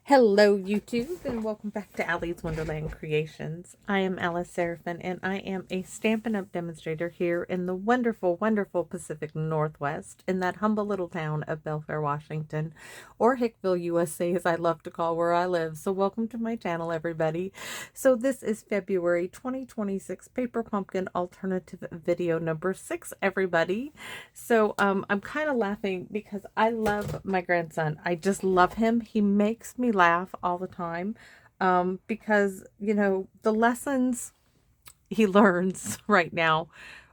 Hello YouTube and welcome back to Allie's Wonderland Creations. I am Alice Seraphin and I am a Stampin' Up! Demonstrator here in the wonderful, wonderful Pacific Northwest in that humble little town of Belfair, Washington, or Hickville, USA as I love to call where I live. So welcome to my channel everybody. So this is February 2026 Paper Pumpkin Alternative Video number 6 everybody. So I'm kind of laughing because I love my grandson. I just love him. He makes me laugh all the time because, you know, the lessons he learns right now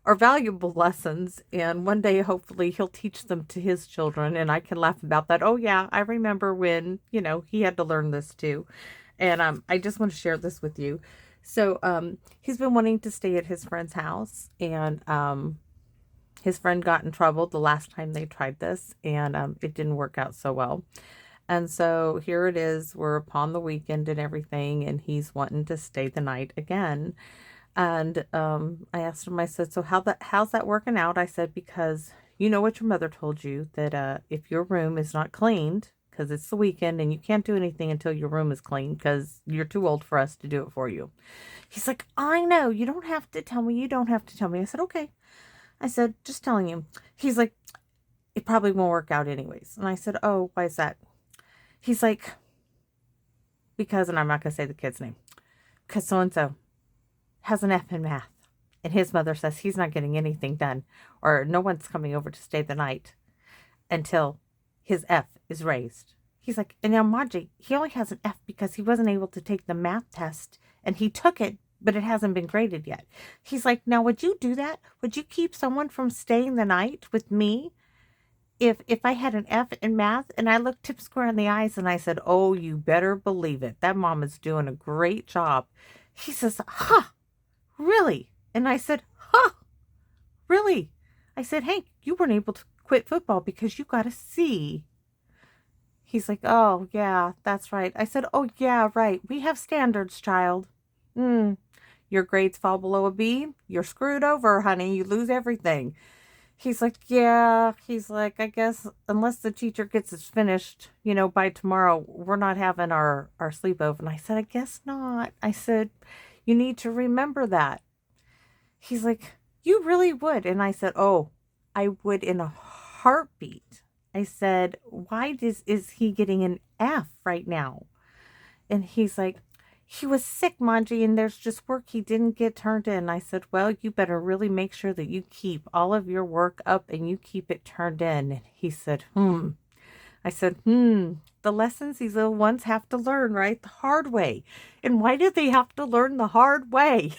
are valuable lessons. And one day, hopefully, he'll teach them to his children. And I can laugh about that. Oh, yeah, I remember when, you know, he had to learn this too. And I just want to share this with you. So he's been wanting to stay at his friend's house. And his friend got in trouble the last time they tried this. And it didn't work out so well. And so here it is, we're upon the weekend and everything, and he's wanting to stay the night again. And I asked him, I said, so how's that working out? I said, because you know what your mother told you, that if your room is not cleaned, because it's the weekend and you can't do anything until your room is clean because you're too old for us to do it for you. He's like, I know, you don't have to tell me, you don't have to tell me. I said, okay. I said, just telling you. He's like, it probably won't work out anyways. And I said, oh, why is that? He's like, because, and I'm not going to say the kid's name, because so-and-so has an F in math. And his mother says he's not getting anything done, or no one's coming over to stay the night until his F is raised. He's like, and now Maji, he only has an F because he wasn't able to take the math test, and he took it, but it hasn't been graded yet. He's like, now would you do that? Would you keep someone from staying the night with me? If I had an F in math? And I looked Tip square in the eyes and I said, oh, you better believe it. That mom is doing a great job. He says, huh, really? And I said, huh, really? I said, Hank, you weren't able to quit football because you got a C. He's like, oh, yeah, that's right. I said, oh, yeah, right. We have standards, child. Your grades fall below a B. You're screwed over, honey. You lose everything. He's like, yeah, he's like, I guess unless the teacher gets us finished, you know, by tomorrow, we're not having our sleepover. And I said, I guess not. I said, you need to remember that. He's like, you really would. And I said, oh, I would in a heartbeat. I said, why is he getting an F right now? And he's like, he was sick, Manji, and there's just work he didn't get turned in. I said, well, you better really make sure that you keep all of your work up and you keep it turned in. And he said, I said, the lessons these little ones have to learn, right? The hard way. And why do they have to learn the hard way?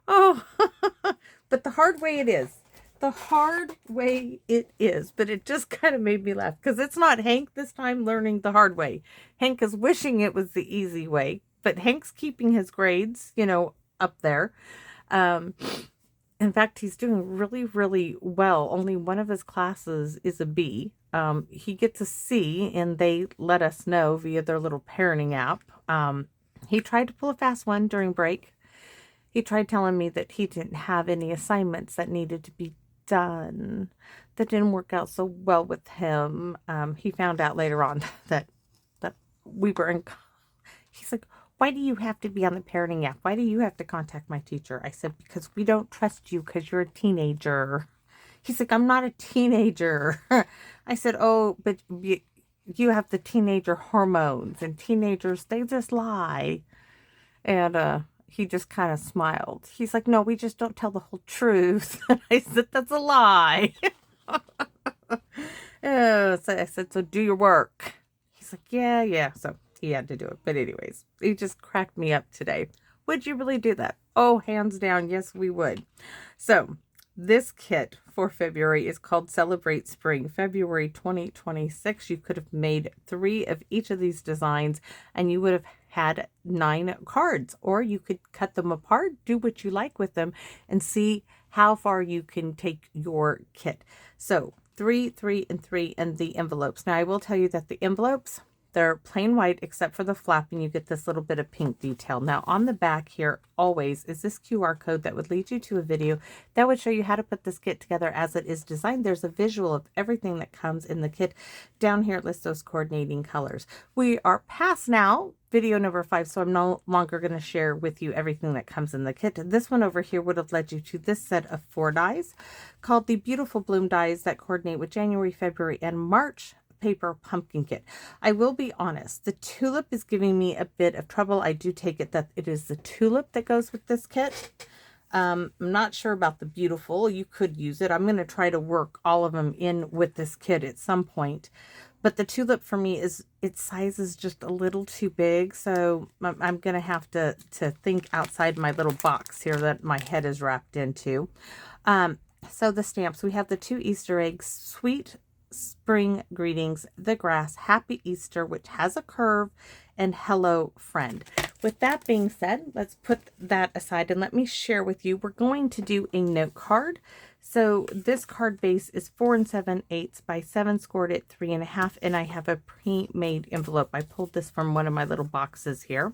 Oh, but the hard way it is. The hard way it is. But it just kind of made me laugh because it's not Hank this time learning the hard way. Hank is wishing it was the easy way. But Hank's keeping his grades, you know, up there. In fact, he's doing really, really well. Only one of his classes is a B. He gets a C, and they let us know via their little parenting app. He tried to pull a fast one during break. He tried telling me that he didn't have any assignments that needed to be done. That didn't work out so well with him. He found out later on that we were in... He's like, why do you have to be on the parenting app? Why do you have to contact my teacher? I said, because we don't trust you because you're a teenager. He's like, I'm not a teenager. I said, oh, but you have the teenager hormones, and teenagers, they just lie. And he just kind of smiled. He's like, no, we just don't tell the whole truth. I said, that's a lie. So I said, so do your work. He's like, yeah. So he had to do it. But anyways, he just cracked me up today. Would you really do that? Oh, hands down, yes, we would. So this kit for February is called Celebrate Spring, February 2026. You could have made 3 of each of these designs and you would have had 9 cards, or you could cut them apart, do what you like with them, and see how far you can take your kit. So 3, 3, and 3 and the envelopes. Now I will tell you that the envelopes, They're plain white except for the flap, and you get this little bit of pink detail. Now on the back here always is this QR code that would lead you to a video that would show you how to put this kit together as it is designed. There's a visual of everything that comes in the kit. Down here it lists those coordinating colors. We are past now video number 5, so I'm no longer going to share with you everything that comes in the kit. This one over here would have led you to this set of 4 dies called the Beautiful Bloom dies that coordinate with January, February, and March paper pumpkin kit. I will be honest, the tulip is giving me a bit of trouble. I do take it that it is the tulip that goes with this kit. I'm not sure about the beautiful. You could use it. I'm going to try to work all of them in with this kit at some point. But the tulip for me is, its size is just a little too big. So I'm going to have to think outside my little box here that my head is wrapped into. So the stamps, we have the 2 Easter eggs, Sweet Spring Greetings, The Grass, Happy Easter, which has a curve, and Hello Friend. With that being said, let's put that aside and let me share with you. We're going to do a note card. So this card base is 4 7/8 by 7 scored at 3.5, and I have a pre-made envelope. I pulled this from one of my little boxes here.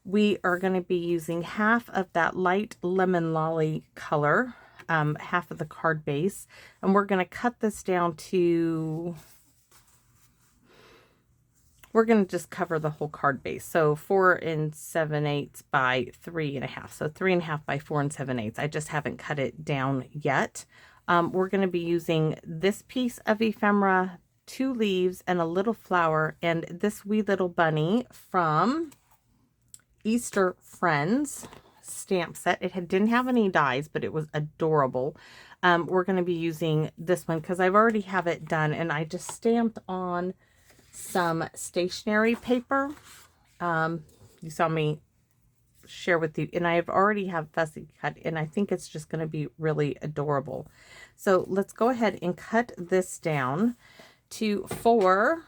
We are going to be using half of that light lemon lolly color, half of the card base, and we're going to cut this down to, we're going to just cover the whole card base. So 4 7/8 by 3.5. So 3.5 by 4 7/8. I just haven't cut it down yet. We're going to be using this piece of ephemera, 2 leaves, and a little flower, and this wee little bunny from Easter Friends stamp set. It didn't have any dies, but it was adorable. We're going to be using this one because I've already have it done, and I just stamped on some stationery paper. You saw me share with you, and I have already have fussy cut, and I think it's just going to be really adorable. So let's go ahead and cut this down to 4,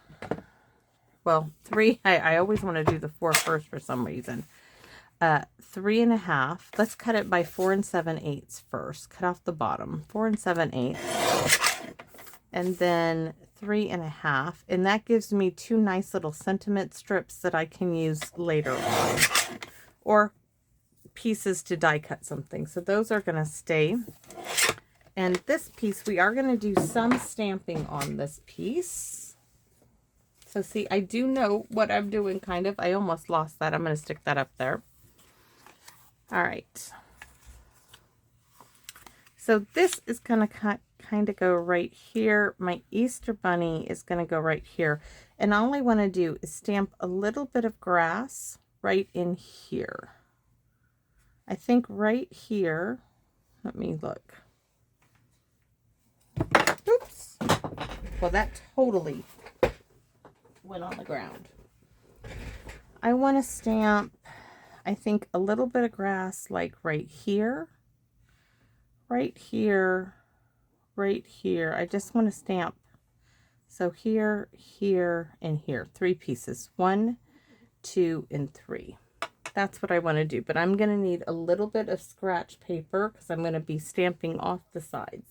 well, 3. I always want to do the 4 first for some reason. 3.5. Let's cut it by 4 7/8 first. Cut off the bottom. 4 7/8, and then 3.5, and that gives me 2 nice little sentiment strips that I can use later on, or pieces to die cut something. So those are going to stay. And this piece, we are going to do some stamping on this piece. So see, I do know what I'm doing, kind of. I almost lost that. I'm going to stick that up there. All right. So this is going to kind of go right here. My Easter bunny is going to go right here. And all I want to do is stamp a little bit of grass right in here. I think right here. Let me look. Oops. Well, that totally went on the ground. I want to stamp, I think, a little bit of grass like right here, right here, right here. I just want to stamp. So here, here, and here. 3 pieces. 1, 2, and 3. That's what I want to do. But I'm going to need a little bit of scratch paper because I'm going to be stamping off the sides.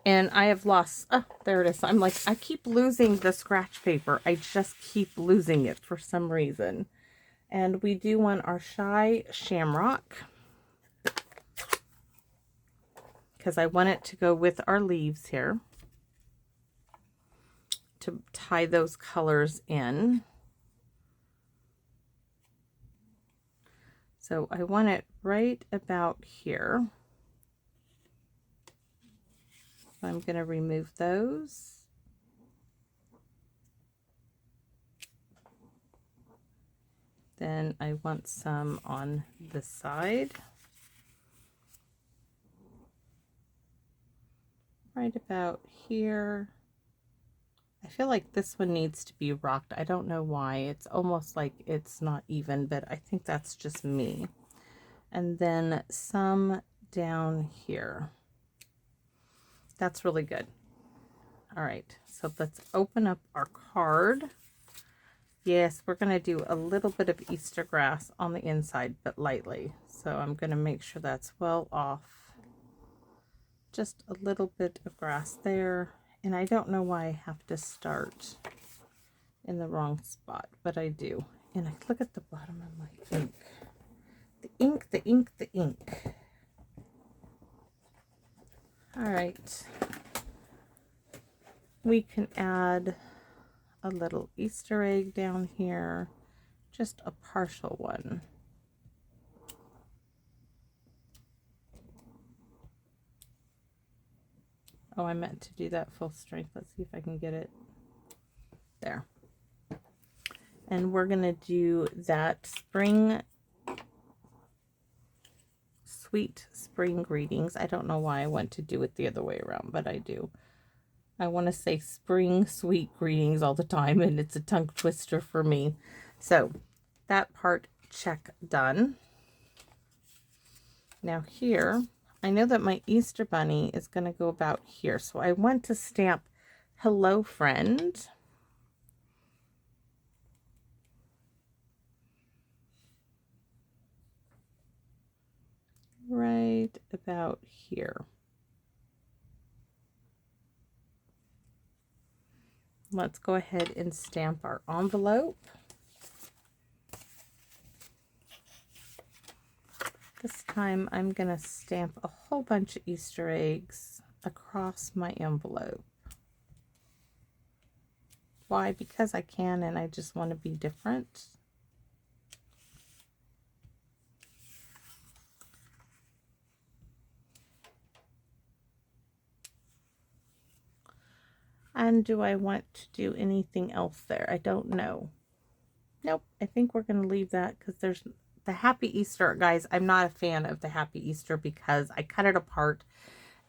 And I have lost, oh, there it is. I'm like, I keep losing the scratch paper. I just keep losing it for some reason. And we do want our Shy Shamrock, because I want it to go with our leaves here to tie those colors in. So I want it right about here. So I'm going to remove those. Then I want some on this side. Right about here. I feel like this one needs to be rocked. I don't know why. It's almost like it's not even, but I think that's just me. And then some down here. That's really good. All right, so let's open up our card. Yes, we're going to do a little bit of Easter grass on the inside, but lightly. So I'm going to make sure that's well off. Just a little bit of grass there. And I don't know why I have to start in the wrong spot, but I do. And I look at the bottom of my ink. The ink, the ink, the ink. All right. We can add a little Easter egg down here, just a partial one. Oh, I meant to do that full strength. Let's see if I can get it there. And we're going to do that sweet spring greetings. I don't know why I went to do it the other way around, but I do. I want to say spring sweet greetings all the time, and it's a tongue twister for me. So that part, check, done. Now here, I know that my Easter bunny is going to go about here. So I want to stamp hello friend. Right about here. Let's go ahead and stamp our envelope. This time I'm going to stamp a whole bunch of Easter eggs across my envelope. Why? Because I can, and I just want to be different. And do I want to do anything else there? I don't know. Nope, I think we're going to leave that because there's the Happy Easter. Guys, I'm not a fan of the Happy Easter because I cut it apart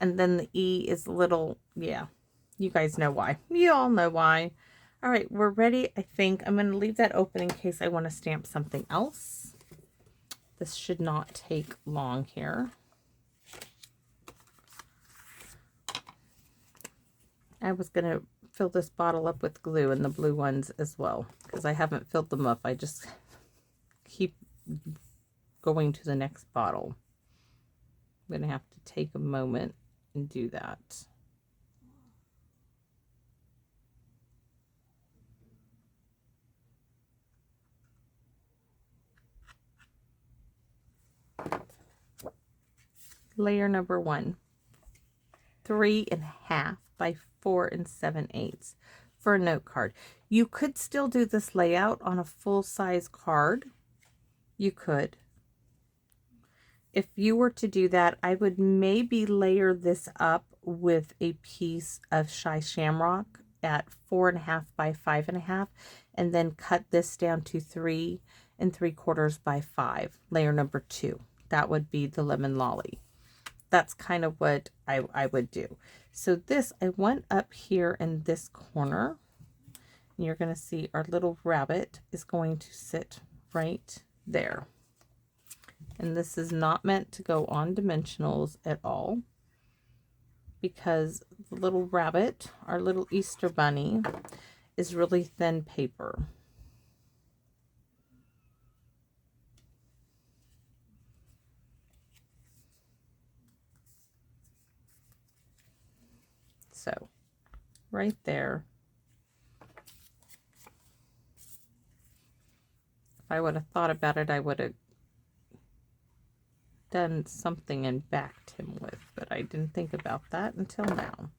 and then the E is little, yeah, you guys know why. You all know why. All right, we're ready. I think I'm going to leave that open in case I want to stamp something else. This should not take long here. I was going to fill this bottle up with glue and the blue ones as well because I haven't filled them up. I just keep going to the next bottle. I'm going to have to take a moment and do that. Layer number 1, 3.5 by 4 7/8 for a note card. You could still do this layout on a full-size card. You could. If you were to do that, I would maybe layer this up with a piece of Shy Shamrock at 4.5 by 5.5, and then cut this down to 3 3/4 by 5, layer number 2. That would be the Lemon Lolly. That's kind of what I would do. So this, I went up here in this corner, and you're going to see our little rabbit is going to sit right there. And this is not meant to go on dimensionals at all, because the little rabbit, our little Easter bunny, is really thin paper. So right there, if I would have thought about it, I would have done something and backed him with, but I didn't think about that until now.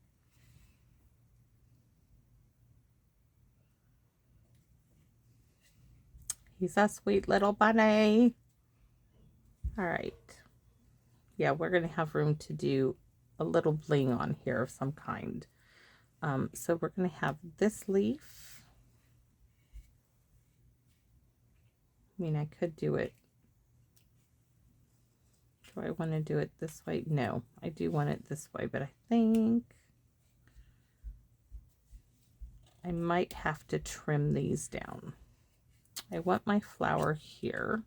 He's a sweet little bunny. All right. Yeah, we're going to have room to do a little bling on here of some kind. So we're going to have this leaf. I mean, I could do it. Do I want to do it this way? No, I do want it this way, but I think I might have to trim these down. I want my flower here,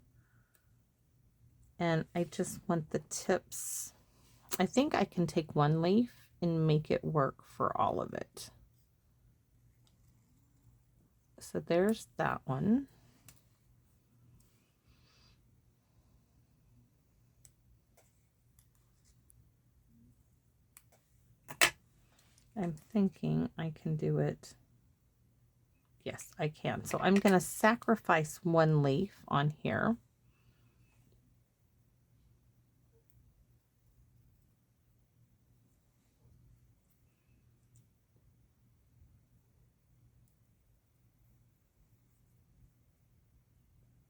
and I just want the tips. I think I can take one leaf and make it work for all of it. So there's that one. I'm thinking I can do it Yes, I can. So I'm going to sacrifice one leaf on here.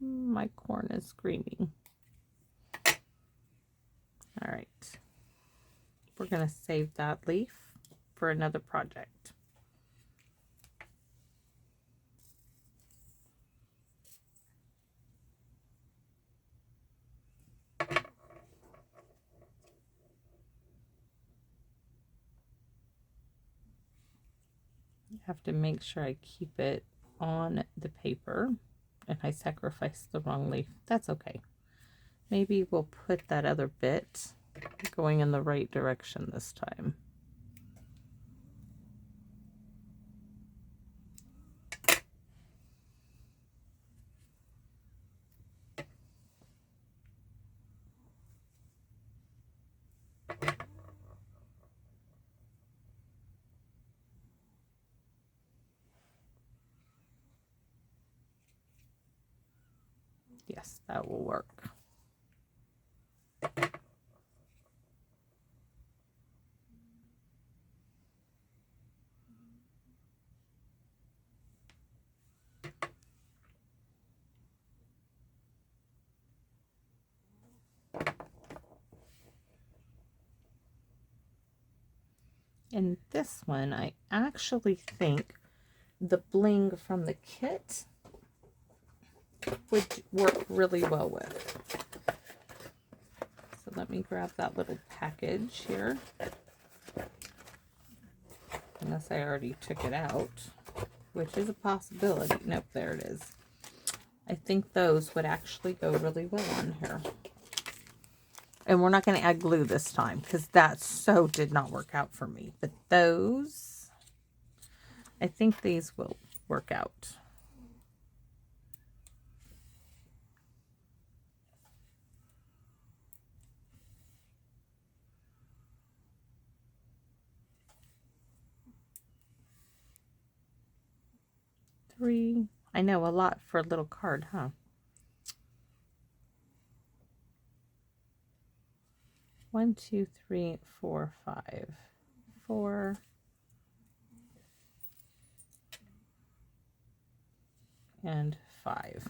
My corn is screaming. All right. We're going to save that leaf for another project. I have to make sure I keep it on the paper, and I sacrificed the wrong leaf. That's okay. Maybe we'll put that other bit going in the right direction this time. Yes, that will work. And this one, I actually think the bling from the kit would work really well with. So let me grab that little package here. Unless I already took it out, which is a possibility. Nope, there it is. I think those would actually go really well on here. And we're not going to add glue this time because that so did not work out for me. But those, I think these will work out. Three. I know, a lot for a little card, huh? 1, 2, 3, 4, 5. 4. And 5.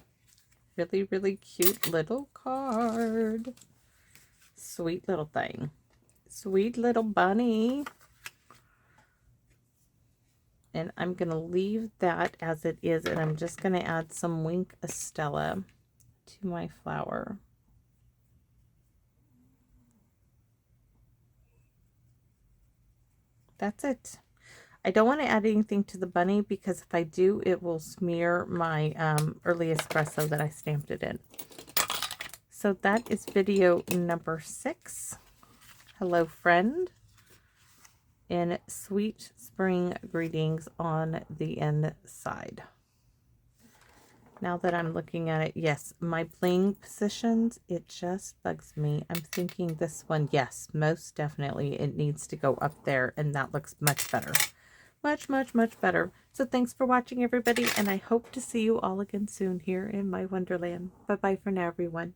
Really, really cute little card. Sweet little thing. Sweet little bunny. And I'm going to leave that as it is, and I'm just going to add some Wink Estella to my flower. That's it. I don't want to add anything to the bunny because if I do, it will smear my early espresso that I stamped it in. So that is video number 6. Hello, friend. And sweet spring greetings on the inside. Now that I'm looking at it, yes, my bling positions, it just bugs me. I'm thinking this one, yes, most definitely it needs to go up there, and that looks much better. Much, much, much better. So thanks for watching, everybody, and I hope to see you all again soon here in my Wonderland. Bye-bye for now, everyone.